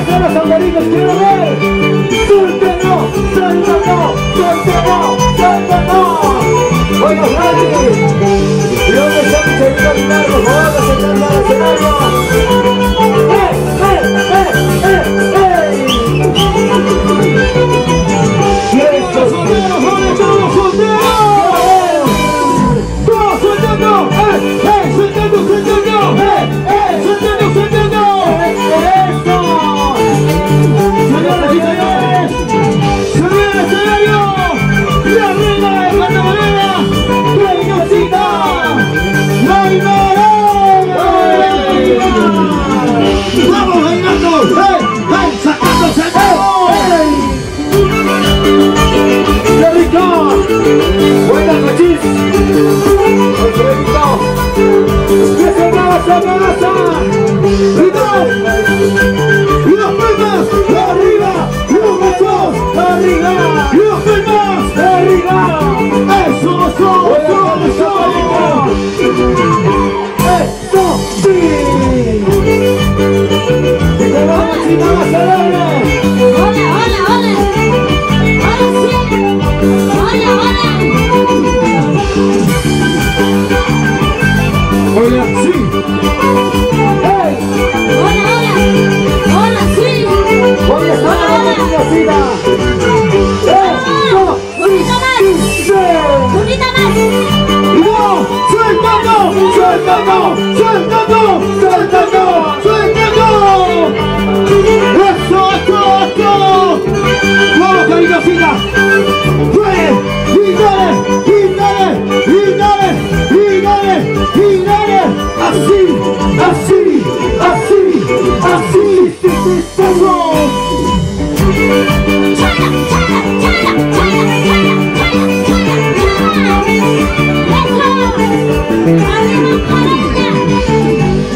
están los tamboritos? Quiero ver. Suéltalo, suéltalo, suéltalo, suéltalo. Bueno, Freddy. ¿Y dónde están mis amigos Largo? Vamos a sentarnos al escenario. ¡Y estos solteros, jóvenes, todos solteros! ¡Todos soltando! ¡Soltando, soltando! ¡Soltando, soltando! ¡Eso! Señoras y señores, ¡subir al escenario! ¡La reina de Guatemala! ¡Peñosita! ¡Naimara! ¡Vamos bailando! ¡Sacando, sacando! ¡Qué rico! ¡Buenas noches! ¡Alfredito! ¡Que se abraza! ¡Rico! ¡Y los palmas! ¡Arriba! ¡Y los brazos! ¡Arriba! ¡Y los palmas! ¡Arriba! ¡Eso! ¡Eso! ¡Sí! ¡Que te vamos, chicas, más adelante! ¡Hola! Hola, sí. ¡Hey! ¡Hola, sí! Hoy está la vida. ¡Unita más! Y no, suéltalo, suéltalo, suéltalo, suéltalo, suéltalo. Eso. Vamos, cariñosita. Y dale. Así. ¡Vamos!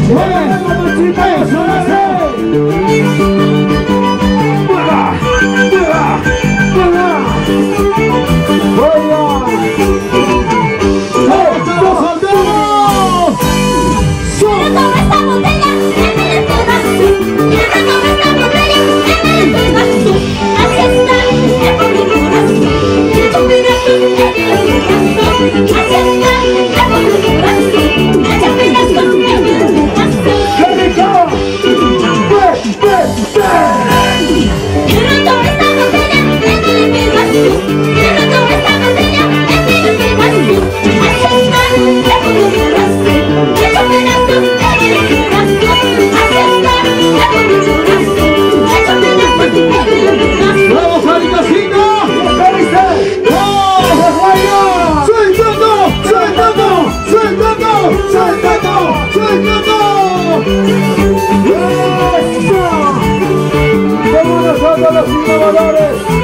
¡Buena, mamachita! ¡Eso lo sé! ¡Mueva! ¡Los solteros! ¡Mira toda esta botella! ¡Émele tu vaso! ¡Mira toda esta botella! ¡Émele tu vaso! ¡Así está! ¡Es por mi corazón! ¡Mira tu pedazo! ¡Émele tu vaso! ¡Así está! ¡Es por mi corazón! ¡Mira tu pedazo! ¡Émele tu vaso! ¡Qué rico! ¡Mira toda esta botella! ¡Émele tu vaso! ¡Mira toda esta botella! ¡Émele tu vaso! ¡Así está! ¡Es por mi corazón! ¡Mira tu pedazo! ¡Émele tu vaso! ¡Así está! ¡Es por mi corazón! ¡Mira tu pedazo! ¡Émele tu vaso! ¡Vamos, caricosito! ¿Qué dice? ¡Eso! ¡Como nosotros los innovadores!